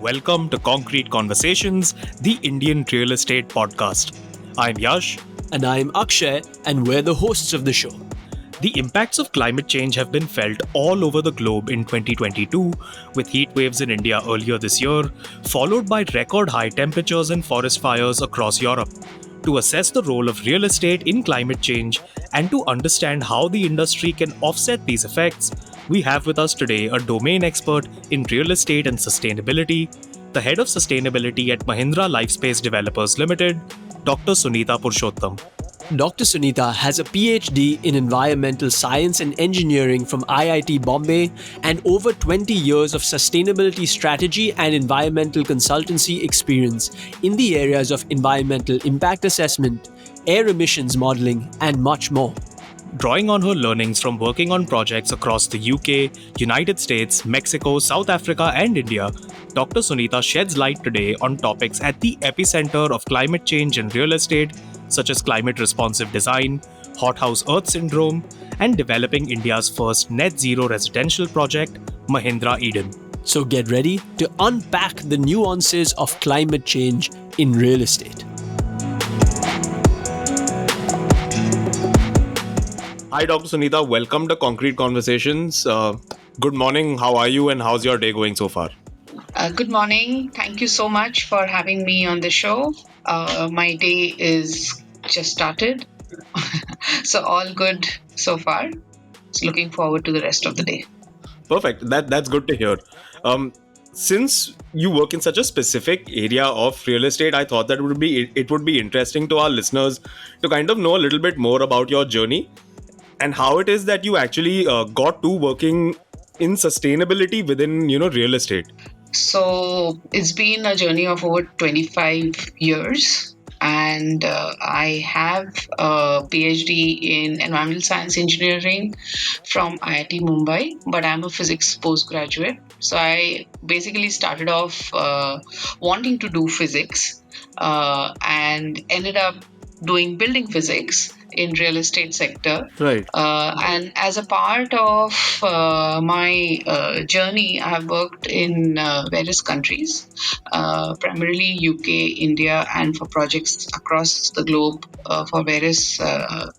welcome to Concrete Conversations, the Indian real estate podcast. I'm Yash. And I'm Akshay, and we're the hosts of the show. The impacts of climate change have been felt all over the globe in 2022, with heat waves in India earlier this year, followed by record high temperatures and forest fires across Europe. To assess the role of real estate in climate change and to understand how the industry can offset these effects, we have with us today a domain expert in real estate and sustainability, the head of sustainability at Mahindra Lifespace Developers Ltd, Dr. Sunita Purushottam. Dr. Sunita has a PhD in environmental science and engineering from IIT Bombay and over 20 years of sustainability strategy and environmental consultancy experience in the areas of environmental impact assessment, air emissions modeling, and much more. Drawing on her learnings from working on projects across the UK, United States, Mexico, South Africa, and India, Dr. Sunita sheds light today on topics at the epicenter of climate change in real estate, such as climate responsive design, hothouse earth syndrome, and developing India's first net zero residential project, Mahindra Eden. So get ready to unpack the nuances of climate change in real estate. Hi, Dr. Sunita. Welcome to Concrete Conversations. Good morning. How are you and how's your day going so far? Good morning. Thank you so much for having me on the show. My day is just started. So all good so far. So looking forward to the rest of the day. Perfect. That's good to hear. Since you work in such a specific area of real estate, I thought that it would be interesting to our listeners to kind of know a little bit more about your journey and how it is that you actually got to working in sustainability within real estate. So it's been a journey of over 25 years. And I have a PhD in environmental science engineering from IIT Mumbai, but I'm a physics postgraduate. So I basically started off wanting to do physics and ended up doing building physics in real estate sector. Right. And as a part of my journey, I have worked in various countries, primarily UK, India, and for projects across the globe for various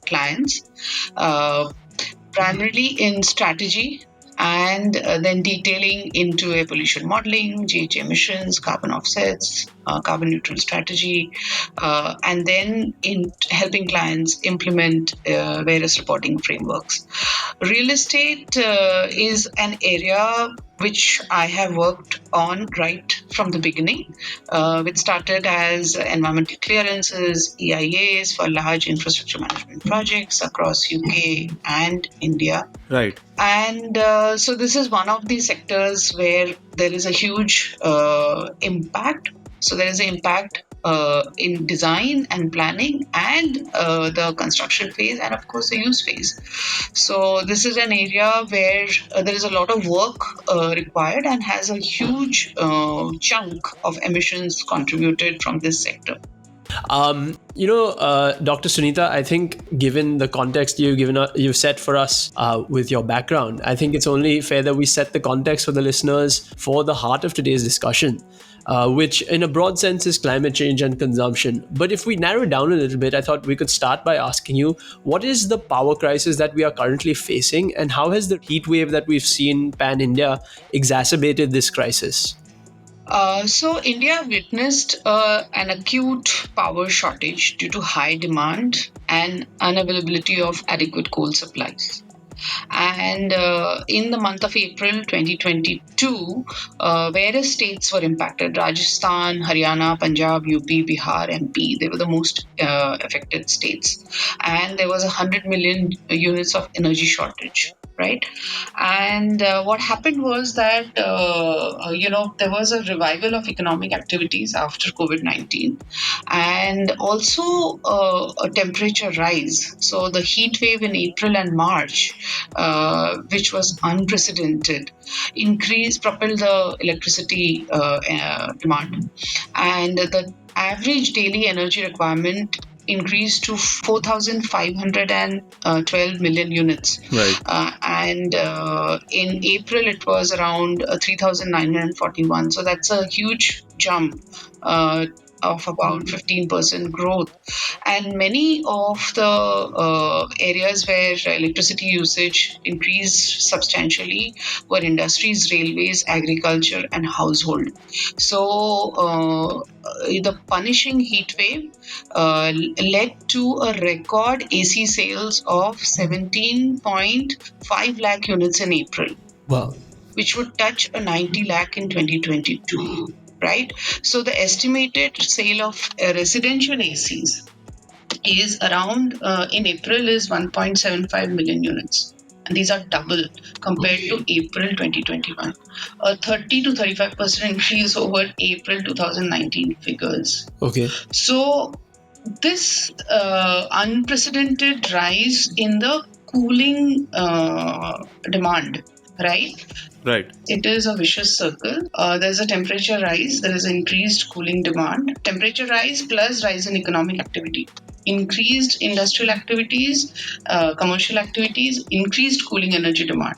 clients, primarily in strategy and then detailing into air pollution modeling, GHG emissions, carbon offsets, carbon neutral strategy, and then in helping clients implement various reporting frameworks. Real estate is an area which I have worked on right from the beginning, which started as environmental clearances, EIAs for large infrastructure management projects across UK and India. Right. And so this is one of the sectors where there is a huge impact. So there is an impact in design and planning and the construction phase and of course the use phase. So this is an area where there is a lot of work required and has a huge chunk of emissions contributed from this sector. Dr. Sunita, I think given the context you've set for us with your background, I think it's only fair that we set the context for the listeners for the heart of today's discussion, which in a broad sense is climate change and consumption. But if we narrow it down a little bit, I thought we could start by asking you, what is the power crisis that we are currently facing and how has the heat wave that we've seen pan-India exacerbated this crisis? So India witnessed an acute power shortage due to high demand and unavailability of adequate coal supplies. And in the month of April 2022, various states were impacted. Rajasthan, Haryana, Punjab, UP, Bihar, MP. They were the most affected states. And there was 100 million units of energy shortage. Right. And what happened was that, there was a revival of economic activities after COVID-19 and also a temperature rise. So the heat wave in April and March, which was unprecedented, propelled the electricity demand. And the average daily energy requirement increased to 4,512 million units. Right. And in April, it was around 3,941. So that's a huge jump. Of about 15% growth. And many of the areas where electricity usage increased substantially were industries, railways, agriculture, and household. So the punishing heat wave led to a record AC sales of 17.5 lakh units in April. Wow. Which would touch a 90 lakh in 2022, right? So the estimated sale of residential ACs is around in April is 1.75 million units. And these are double compared to April 2021, a 30 to 35% increase over April 2019 figures. Okay. So this unprecedented rise in the cooling demand, right? Right. It is a vicious circle. There's a temperature rise, there is increased cooling demand. Temperature rise plus rise in economic activity. Increased industrial activities, commercial activities, increased cooling energy demand,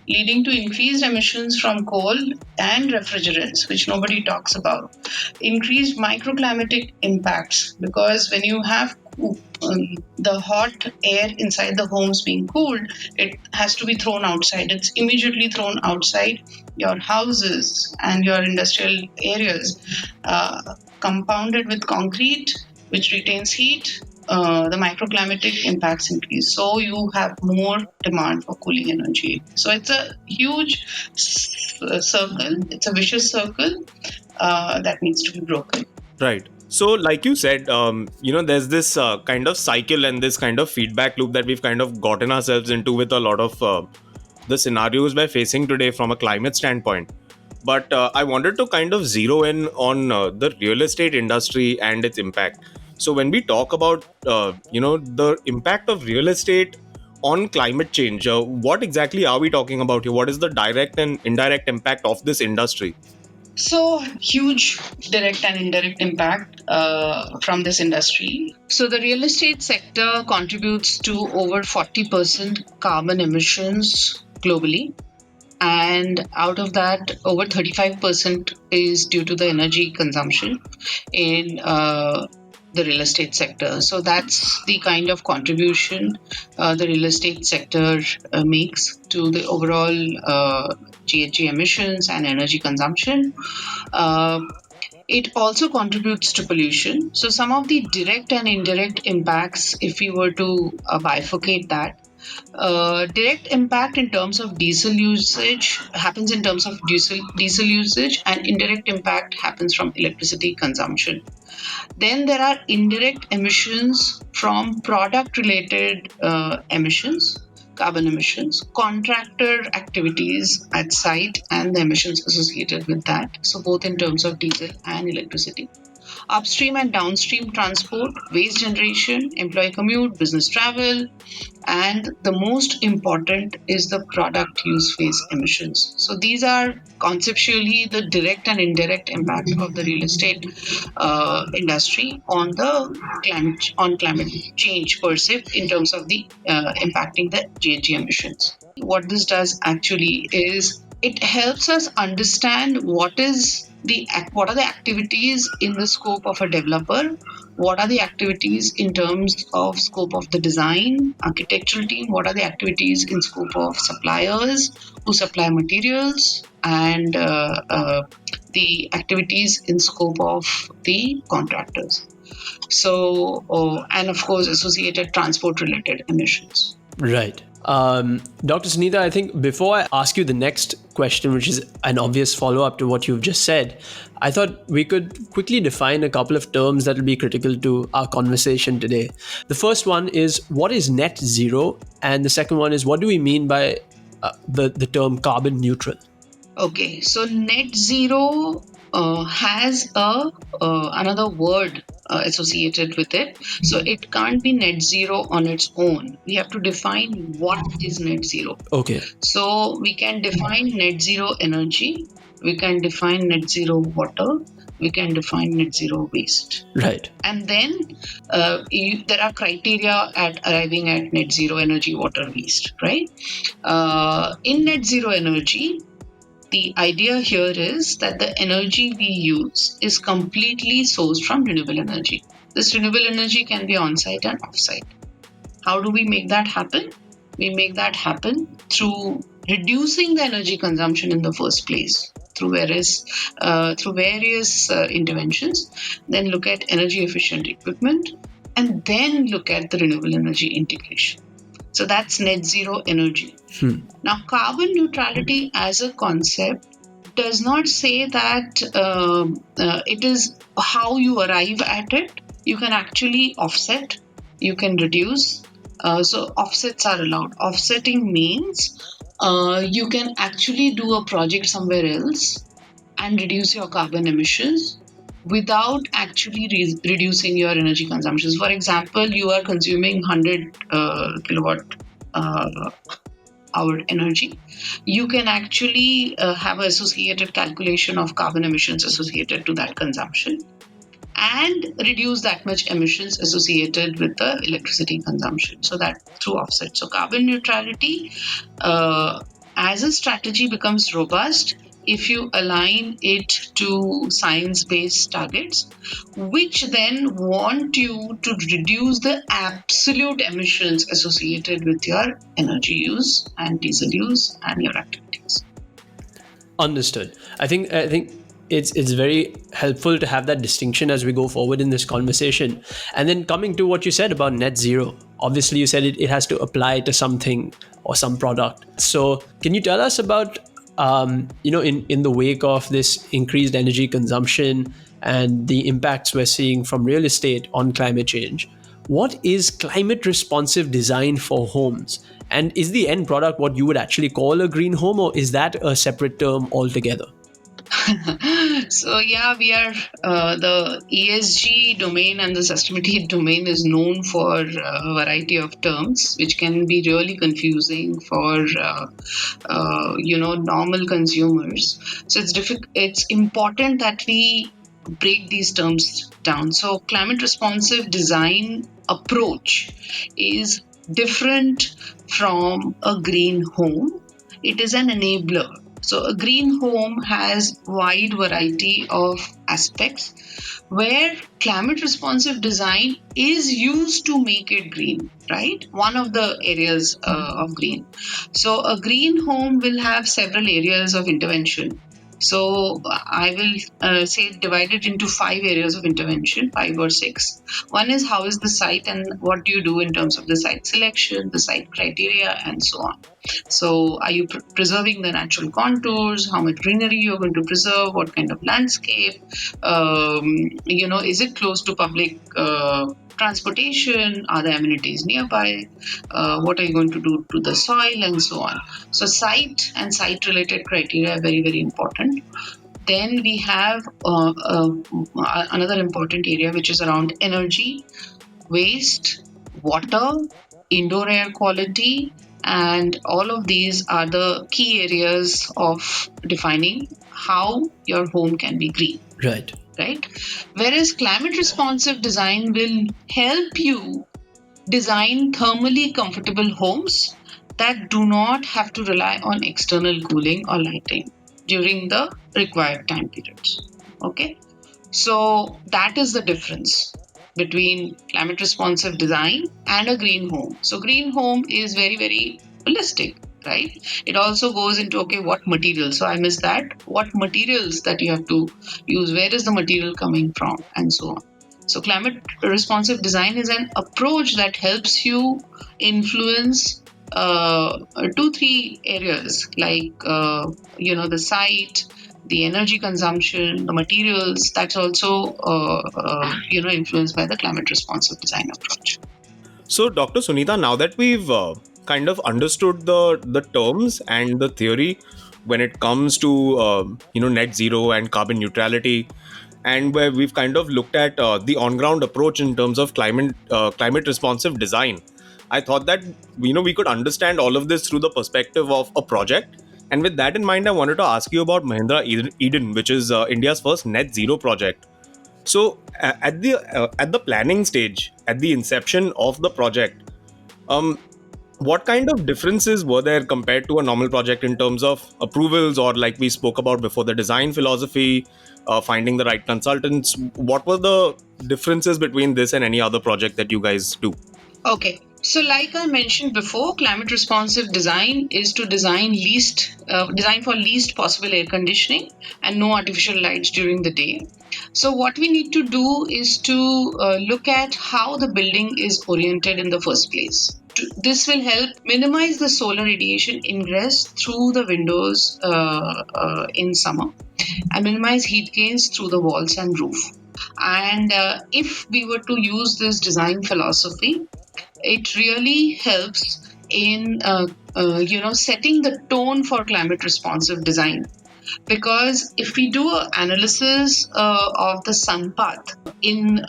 leading to increased emissions from coal and refrigerants, which nobody talks about. Increased microclimatic impacts, because when you have the hot air inside the homes being cooled, it has to be thrown outside. It's immediately thrown outside your houses and your industrial areas, compounded with concrete, which retains heat. The microclimatic impacts increase. So you have more demand for cooling energy. So it's a huge circle. It's a vicious circle that needs to be broken. Right. So, like you said, there's this kind of cycle and this kind of feedback loop that we've kind of gotten ourselves into with a lot of the scenarios we're facing today from a climate standpoint. But I wanted to kind of zero in on the real estate industry and its impact. So, when we talk about, the impact of real estate on climate change, what exactly are we talking about here? What is the direct and indirect impact of this industry? So, huge direct and indirect impact from this industry. So, the real estate sector contributes to over 40% carbon emissions globally. And out of that, over 35% is due to the energy consumption in the real estate sector. So that's the kind of contribution the real estate sector makes to the overall GHG emissions and energy consumption. Uh, it also contributes to pollution. So some of the direct and indirect impacts, if we were to bifurcate that, direct impact in terms of diesel usage happens in terms of diesel usage, and indirect impact happens from electricity consumption. Then there are indirect emissions from product related emissions, carbon emissions, contractor activities at site, and the emissions associated with that. So, both in terms of diesel and electricity. Upstream and downstream transport, waste generation, employee commute, business travel, and the most important is the product use phase emissions. So these are conceptually the direct and indirect impact of the real estate industry on climate change per se, in terms of the impacting the GHG emissions. What this does actually is it helps us understand what are the activities in the scope of a developer, what are the activities in terms of scope of the design architectural team, what are the activities in scope of suppliers who supply materials, and the activities in scope of the contractors. So and of course associated transport related emissions. Right. Dr. Sunita, I think before I ask you the next question, which is an obvious follow up to what you've just said, I thought we could quickly define a couple of terms that will be critical to our conversation today. The first one is, what is net zero? And the second one is, what do we mean by the term carbon neutral? Okay, so net zero has another word associated with it. So it can't be net zero on its own. We have to define what is net zero. Okay. So we can define net zero energy, we can define net zero water, we can define net zero waste. Right. And then there are criteria at arriving at net zero energy, water, waste, right? In net zero energy, the idea here is that the energy we use is completely sourced from renewable energy. This renewable energy can be on-site and off-site. How do we make that happen? We make that happen through reducing the energy consumption in the first place through various interventions. Then look at energy efficient equipment, and then look at the renewable energy integration. So that's net zero energy. Now, carbon neutrality as a concept does not say that it is how you arrive at it. You can actually offset, you can reduce. So offsets are allowed. Offsetting means you can actually do a project somewhere else and reduce your carbon emissions without actually reducing your energy consumptions. For example, you are consuming 100 kilowatt hour energy. You can actually have an associated calculation of carbon emissions associated to that consumption and reduce that much emissions associated with the electricity consumption. So that through offset. So carbon neutrality as a strategy becomes robust if you align it to science-based targets, which then want you to reduce the absolute emissions associated with your energy use and diesel use and your activities. Understood. I think it's very helpful to have that distinction as we go forward in this conversation. And then coming to what you said about net zero, obviously you said it has to apply to something or some product. So can you tell us about in the wake of this increased energy consumption and the impacts we're seeing from real estate on climate change, what is climate responsive design for homes? And is the end product what you would actually call a green home, or is that a separate term altogether? So yeah, we are the ESG domain and the sustainability domain is known for a variety of terms, which can be really confusing for normal consumers. So it's important that we break these terms down. So climate responsive design approach is different from a green home. It is an enabler. So a green home has wide variety of aspects where climate responsive design is used to make it green, right? One of the areas of green. So a green home will have several areas of intervention. So I will say divide it into 5 areas of intervention, 5 or 6. One is how is the site and what do you do in terms of the site selection, the site criteria, and so on. So are you preserving the natural contours? How much greenery you're going to preserve? What kind of landscape? Is it close to public transportation? Are there amenities nearby? What are you going to do to the soil and so on? So site and site related criteria are very, very important. Then we have another important area which is around energy, waste, water, indoor air quality, and all of these are the key areas of defining how your home can be green. Right? Whereas climate responsive design will help you design thermally comfortable homes that do not have to rely on external cooling or lighting during the required time periods. Okay? So that is the difference between climate responsive design and a green home. So green home is very, very holistic, right? It also goes into, okay, what materials? So I missed that. What materials that you have to use? Where is the material coming from? And so on. So climate responsive design is an approach that helps you influence 2-3 areas like, the site, the energy consumption, the materials. That's also influenced by the climate responsive design approach. So, Dr. Sunita, now that we've kind of understood the terms and the theory when it comes to net zero and carbon neutrality, and where we've kind of looked at the on-ground approach in terms of climate responsive design, I thought that we could understand all of this through the perspective of a project And with that in mind, I wanted to ask you about Mahindra Eden, which is India's first net zero project. So at the planning stage, at the inception of the project, um, what kind of differences were there compared to a normal project in terms of approvals, or like we spoke about before, the design philosophy, finding the right consultants? What were the differences between this and any other project that you guys do? Okay. So, like I mentioned before, climate responsive design is to design for least possible air conditioning and no artificial lights during the day. So, what we need to do is to look at how the building is oriented in the first place. This will help minimize the solar radiation ingress through the windows in summer and minimize heat gains through the walls and roof. And if we were to use this design philosophy, it really helps in setting the tone for climate responsive design, because if we do an analysis of the sun path in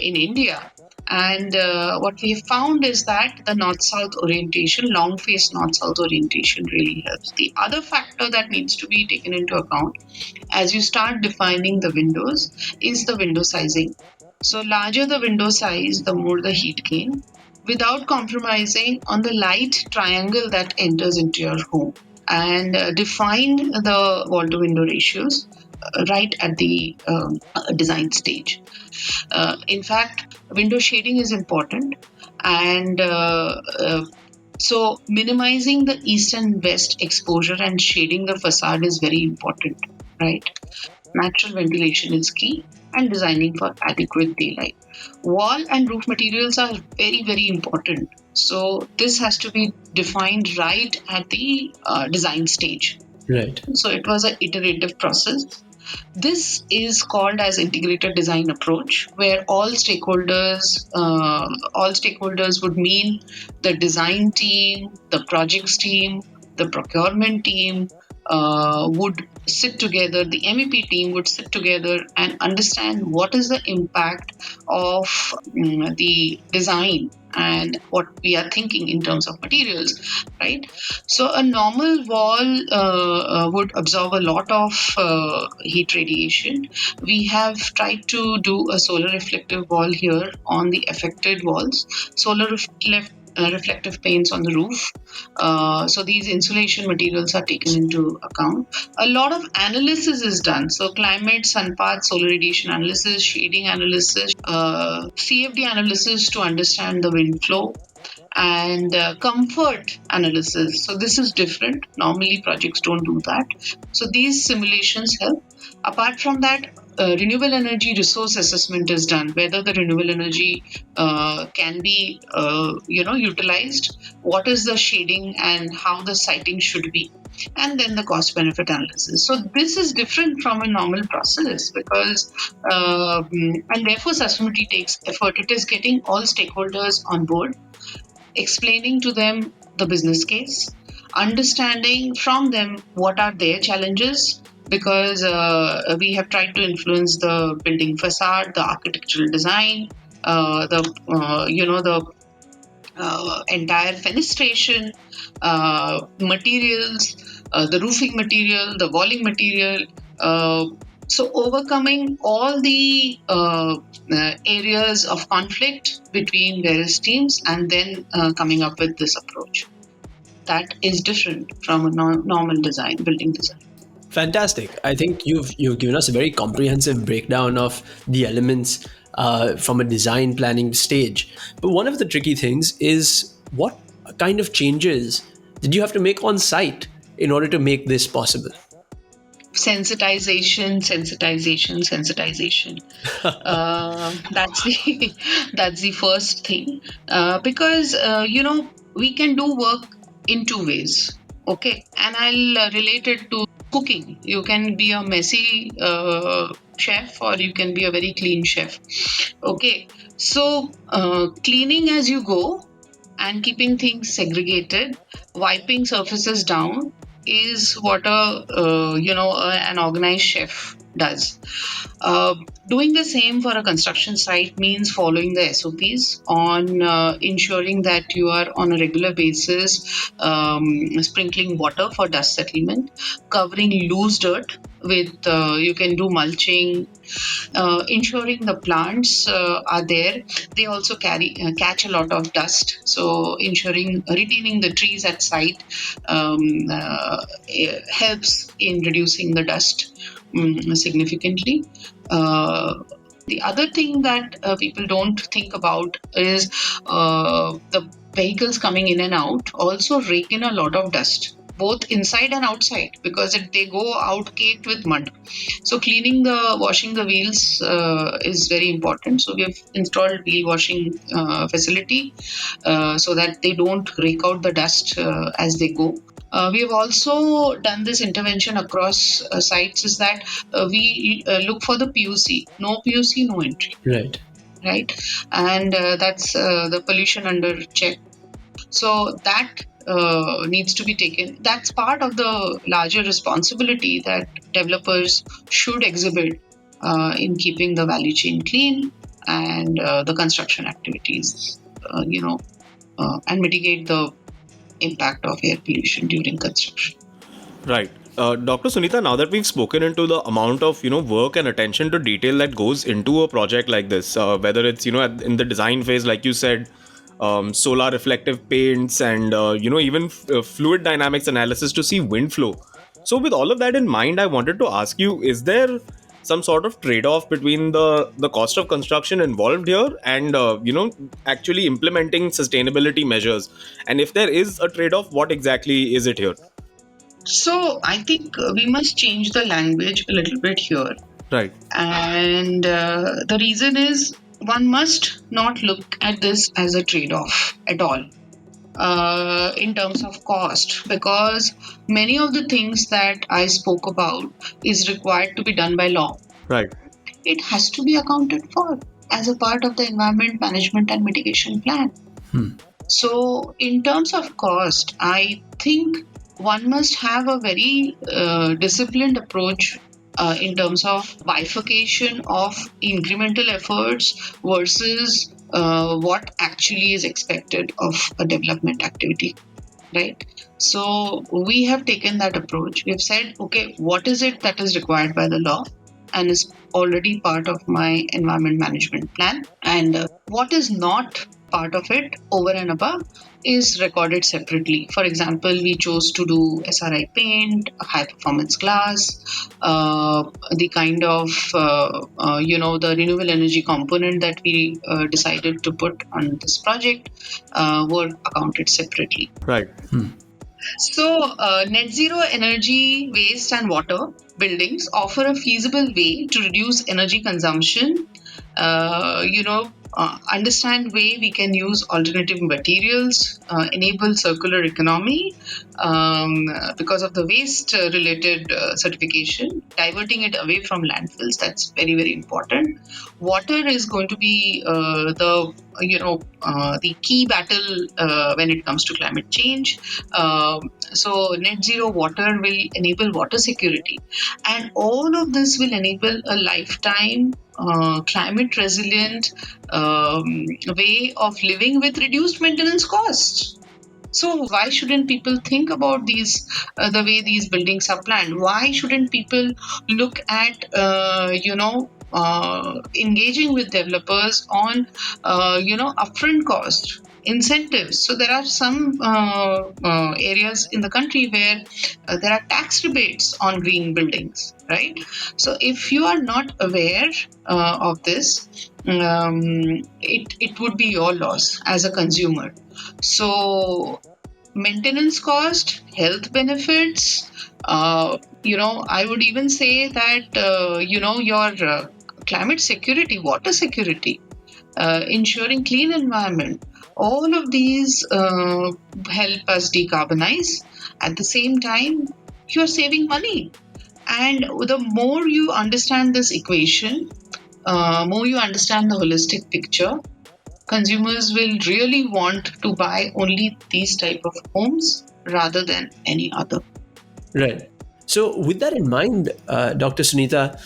India, and what we have found is that the north-south orientation, long face north-south orientation, really helps. The other factor that needs to be taken into account as you start defining the windows is the window sizing. So, larger the window size, the more the heat gain, without compromising on the light triangle that enters into your home. And define the wall to window ratios right at the design stage. In fact, window shading is important, and so minimizing the east and west exposure and shading the facade is very important, right? Natural ventilation is key, and designing for adequate daylight. Wall and roof materials are very, very important. So this has to be defined right at the design stage. Right. So it was an iterative process. This is called as integrated design approach, where all stakeholders would mean the design team, the projects team, the procurement team would sit together. The MEP team would sit together and understand what is the impact of the design and what we are thinking in terms of materials, right? So a normal wall would absorb a lot of heat radiation. We have tried to do a solar reflective wall here on the affected walls, reflective paints on the roof. So these insulation materials are taken into account. A lot of analysis is done. So climate, sun path, solar radiation analysis, shading analysis, CFD analysis to understand the wind flow, and comfort analysis. So this is different. Normally projects don't do that. So these simulations help. Apart from that, renewable energy resource assessment is done, whether the renewable energy can be utilized, what is the shading and how the siting should be, and then the cost benefit analysis. So this is different from a normal process, because and therefore sustainability takes effort. It is getting all stakeholders on board, explaining to them the business case, understanding from them what are their challenges, because we have tried to influence the building facade, the architectural design, the entire fenestration, materials, the roofing material, the walling material. So overcoming all the areas of conflict between various teams, and then coming up with this approach that is different from a normal design, building design. Fantastic. I think you've given us a very comprehensive breakdown of the elements from a design planning stage. But one of the tricky things is, what kind of changes did you have to make on site in order to make this possible? Sensitization. That's the that's the first thing, because we can do work in two ways. Okay, and I'll relate it to cooking. You can be a messy chef, or you can be a very clean chef. Okay, so cleaning as you go and keeping things segregated, wiping surfaces down, is what an organized chef does. Uh, Doing the same for a construction site means following the SOPs on ensuring that you are on a regular basis sprinkling water for dust settlement, covering loose dirt with you can do mulching, ensuring the plants are there. They also catch a lot of dust, so ensuring retaining the trees at site helps in reducing the dust significantly. uh, the other thing that people don't think about is the vehicles coming in and out also rake in a lot of dust, both inside and outside, because they go out caked with mud. So cleaning washing the wheels is very important. So we have installed wheel washing facility so that they don't rake out the dust as they go. We have also done this intervention across sites, is that we look for the PUC. No PUC, no entry. Right. Right. And that's the pollution under check. So that needs to be taken. That's part of the larger responsibility that developers should exhibit in keeping the value chain clean and the construction activities, and mitigate the impact of air pollution during construction. Right. Dr. Sunita, now that we've spoken into the amount of work and attention to detail that goes into a project like this, whether it's in the design phase, like you said, solar reflective paints and even fluid dynamics analysis to see wind flow. So with all of that in mind, I wanted to ask you: is there some sort of trade-off between the cost of construction involved here and actually implementing sustainability measures? And if there is a trade-off, what exactly is it here? So I think we must change the language a little bit here. Right. And the reason is one must not look at this as a trade off at all in terms of cost, because many of the things that I spoke about is required to be done by law. Right. It has to be accounted for as a part of the environment management and mitigation plan. So, in terms of cost, I think one must have a very disciplined approach in terms of bifurcation of incremental efforts versus what actually is expected of a development activity, right? So, we have taken that approach. We've said, okay, what is it that is required by the law and is already part of my environment management plan, and what is not part of it over and above is recorded separately. For example, we chose to do SRI paint, high performance glass, the kind of the renewable energy component that we decided to put on this project were accounted separately. Right. So, net zero energy, waste, and water buildings offer a feasible way to reduce energy consumption. Understand way we can use alternative materials, enable circular economy because of the waste related certification, diverting it away from landfills. That's very, very important. Water is going to be the key battle when it comes to climate change. So net zero water will enable water security, and all of this will enable a lifetime climate resilient way of living with reduced maintenance costs. So why shouldn't people think about these the way these buildings are planned? Why shouldn't people look at engaging with developers on upfront cost incentives? So there are some areas in the country where there are tax rebates on green buildings, right? So if you are not aware of this, it would be your loss as a consumer. So maintenance cost, health benefits, I would even say that your climate security, water security, ensuring clean environment, all of these help us decarbonize. At the same time, you're saving money. And the more you understand this equation, more you understand the holistic picture, consumers will really want to buy only these type of homes rather than any other. Right. So, with that in mind, Dr. Sunita,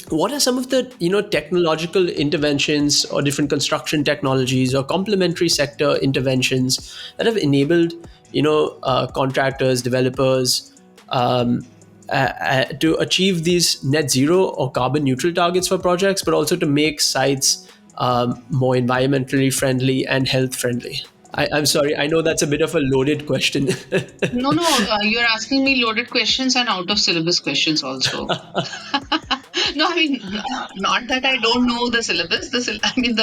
what are some of the technological interventions or different construction technologies or complementary sector interventions that have enabled contractors, developers to achieve these net zero or carbon neutral targets for projects, but also to make sites more environmentally friendly and health friendly? I'm sorry, I know that's a bit of a loaded question. No, no, you're asking me loaded questions and out of syllabus questions also. No, I mean, not that I don't know the syllabus. I mean,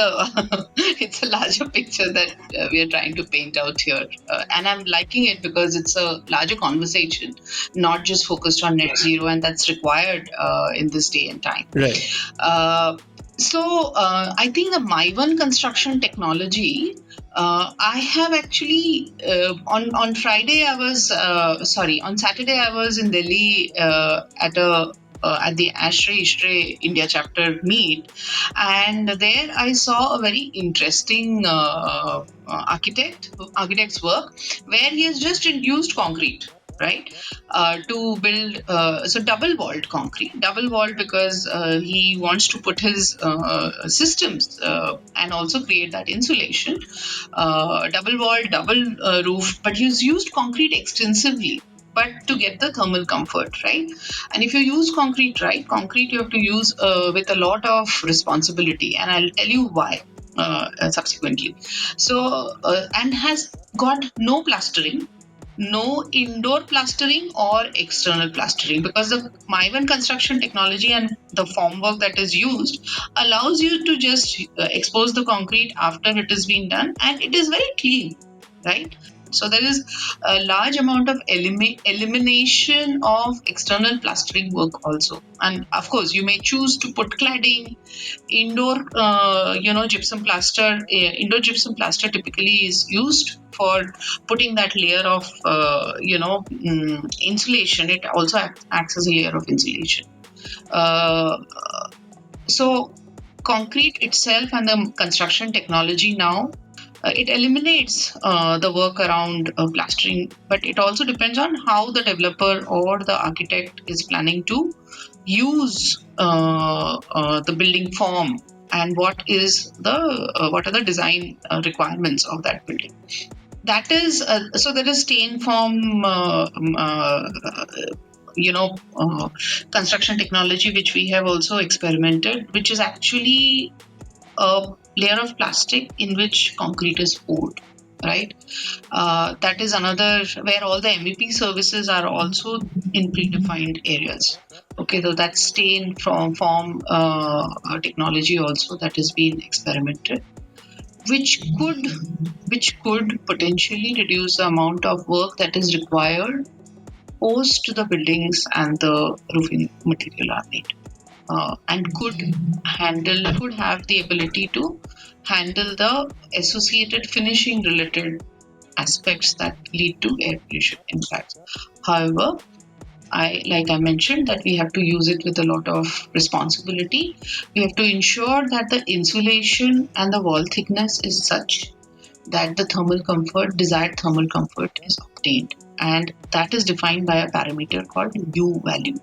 it's a larger picture that we are trying to paint out here. And I'm liking it because it's a larger conversation, not just focused on net zero, and that's required in this day and time. Right. Uh, I think the My1 construction technology. I have actually on Friday I was on Saturday I was in Delhi at the Ashray Ishray India chapter meet, and there I saw a very interesting architect's work where he has just used concrete, right, to build double walled concrete, double walled because he wants to put his systems and also create that insulation, double walled, double roof, but he's used concrete extensively, but to get the thermal comfort, right? And if you use concrete, right, concrete you have to use with a lot of responsibility, and I'll tell you why subsequently. And has got no plastering, no indoor plastering or external plastering, because the My1 construction technology and the formwork that is used allows you to just expose the concrete after it has been done, and it is very clean, right? So there is a large amount of elimination of external plastering work also. And of course, you may choose to put cladding, indoor, gypsum plaster. Indoor gypsum plaster typically is used for putting that layer of, insulation. It also acts as a layer of insulation. Uh, so concrete itself and the construction technology now, it eliminates the work around plastering, but it also depends on how the developer or the architect is planning to use the building form, and what are the design requirements of that building. That is there is stain form construction technology which we have also experimented, which is actually a layer of plastic in which concrete is poured, right? That is another where all the MVP services are also in predefined areas. Okay, so that stain from form technology also that is being experimented, which could potentially reduce the amount of work that is required post the buildings and the roofing material are made, and could have the ability to handle the associated finishing related aspects that lead to air pollution impacts. However, like I mentioned, that we have to use it with a lot of responsibility. We have to ensure that the insulation and the wall thickness is such that the desired thermal comfort is obtained, and that is defined by a parameter called U value,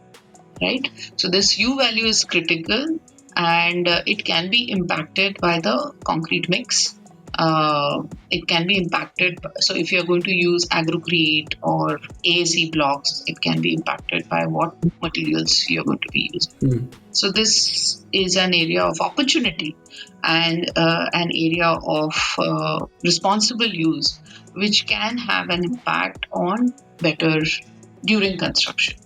right? So this U value is critical, and it can be impacted by the concrete mix. It can be impacted. So if you're going to use agrocrete or AAC blocks, it can be impacted by what materials you're going to be using. So this is an area of opportunity and an area of responsible use, which can have an impact on better during construction.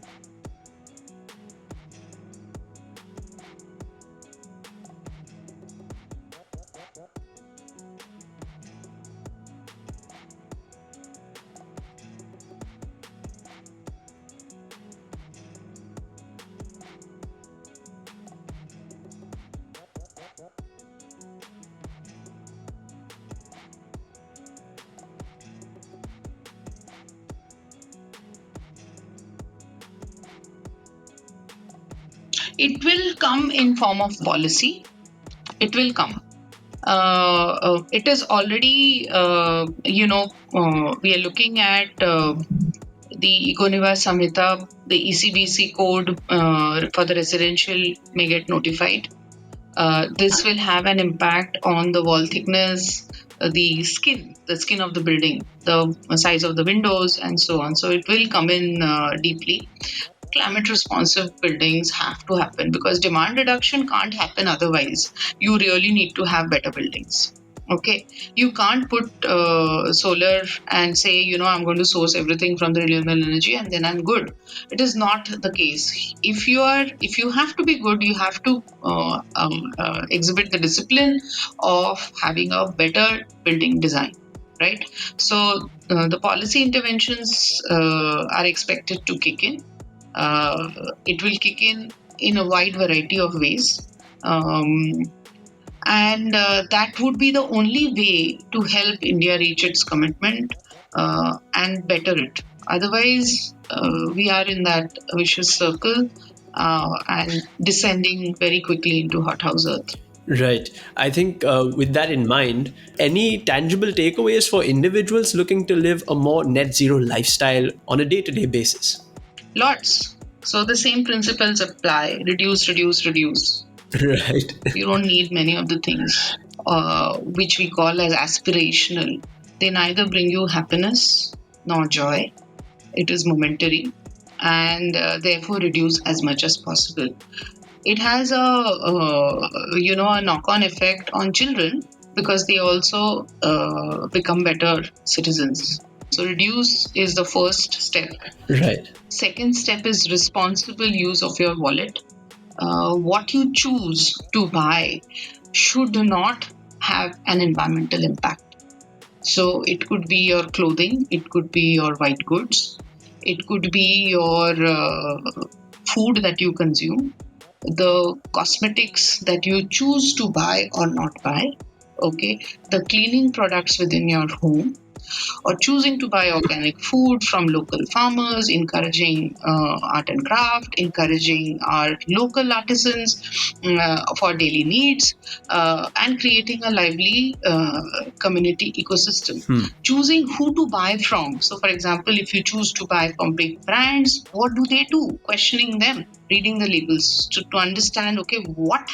It will come in form of policy. It will come. It is already, we are looking at the Econiva Samhita, the ECBC code for the residential may get notified. This will have an impact on the wall thickness, the skin of the building, the size of the windows, and so on. So it will come in deeply. Climate responsive buildings have to happen because demand reduction can't happen otherwise. You really need to have better buildings. Okay, you can't put solar and say, I'm going to source everything from the renewable energy and then I'm good. It is not the case. If you have to be good, you have to exhibit the discipline of having a better building design, right? So the policy interventions are expected to kick in. It will kick in a wide variety of ways. And that would be the only way to help India reach its commitment and better it. Otherwise, we are in that vicious circle and descending very quickly into hothouse earth. Right. I think with that in mind, any tangible takeaways for individuals looking to live a more net zero lifestyle on a day to day basis? Lots. So the same principles apply: reduce, reduce, reduce. Right. You don't need many of the things which we call as aspirational. They neither bring you happiness nor joy. It is momentary, and therefore reduce as much as possible. It has a knock-on effect on children because they also become better citizens. So reduce is the first step. Right. Second step is responsible use of your wallet. What you choose to buy should not have an environmental impact. So it could be your clothing, it could be your white goods, it could be your food that you consume, the cosmetics that you choose to buy or not buy, okay, the cleaning products within your home, or choosing to buy organic food from local farmers, encouraging art and craft, encouraging our local artisans for daily needs, and creating a lively community ecosystem. Choosing who to buy from. So, for example, if you choose to buy from big brands, what do they do? Questioning them, reading the labels to understand, okay, what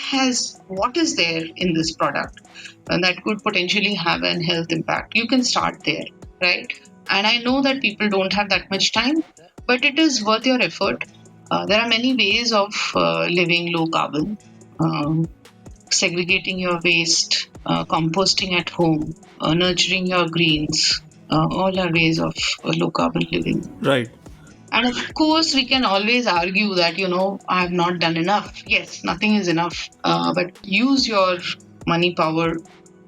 is there in this product that could potentially have an health impact. You can start there, right? And I know that people don't have that much time, but it is worth your effort. There are many ways of living low carbon, segregating your waste, composting at home, nurturing your greens. All are ways of low carbon living. Right. And of course, we can always argue that, I have not done enough. Yes, nothing is enough. But use your money power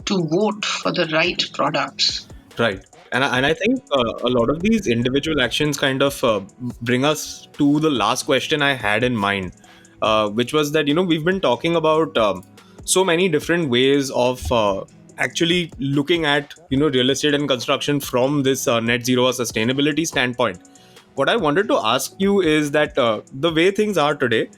to vote for the right products. Right. And I think a lot of these individual actions kind of bring us to the last question I had in mind, which was that, we've been talking about so many different ways of actually looking at, real estate and construction from this net zero or sustainability standpoint. What I wanted to ask you is that the way things are today,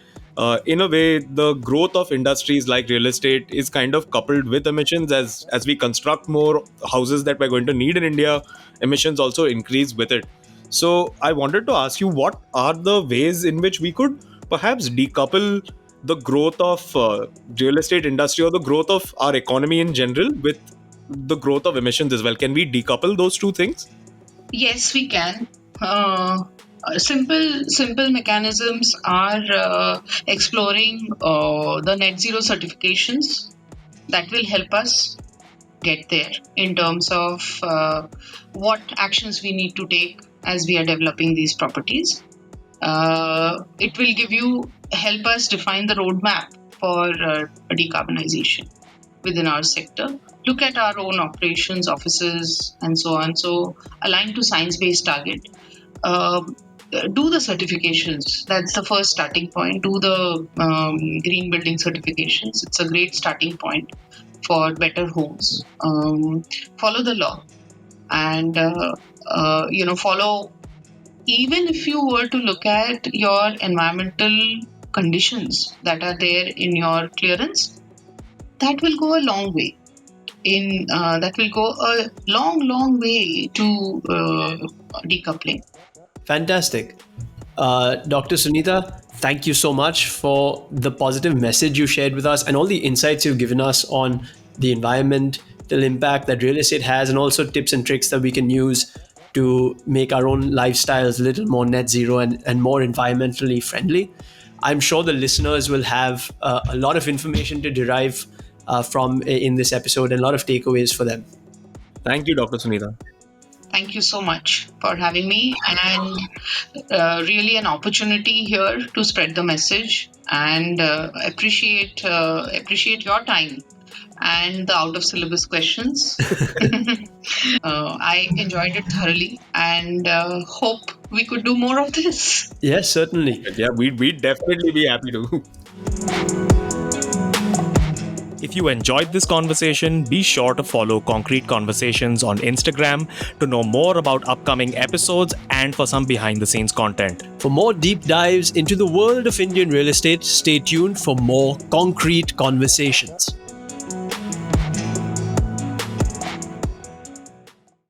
in a way, the growth of industries like real estate is kind of coupled with emissions. As we construct more houses that we're going to need in India, emissions also increase with it. So I wanted to ask you, what are the ways in which we could perhaps decouple the growth of real estate industry or the growth of our economy in general with the growth of emissions as well? Can we decouple those two things? Yes, we can. Simple mechanisms are exploring the net zero certifications that will help us get there in terms of what actions we need to take as we are developing these properties. It will help us define the roadmap for decarbonization within our sector. Look at our own operations, offices, and so on. So, align to science-based target. Do the certifications. That's the first starting point. Do the green building certifications. It's a great starting point for better homes. Follow the law, and follow. Even if you were to look at your environmental conditions that are there in your clearance, that will go a long way. That will go a long way to decoupling. Fantastic. Dr. Sunita, thank you so much for the positive message you shared with us and all the insights you've given us on the environmental impact that real estate has, and also tips and tricks that we can use to make our own lifestyles a little more net zero and more environmentally friendly. I'm sure the listeners will have a lot of information to derive from in this episode and a lot of takeaways for them. Thank you, Dr. Sunita. Thank you so much for having me, and really an opportunity here to spread the message, and appreciate your time and the out of syllabus questions. I enjoyed it thoroughly, and hope we could do more of this. Yes, certainly. Yeah, we'd definitely be happy to. If you enjoyed this conversation, be sure to follow Concrete Conversations on Instagram to know more about upcoming episodes and for some behind the scenes content. For more deep dives into the world of Indian real estate, stay tuned for more Concrete Conversations.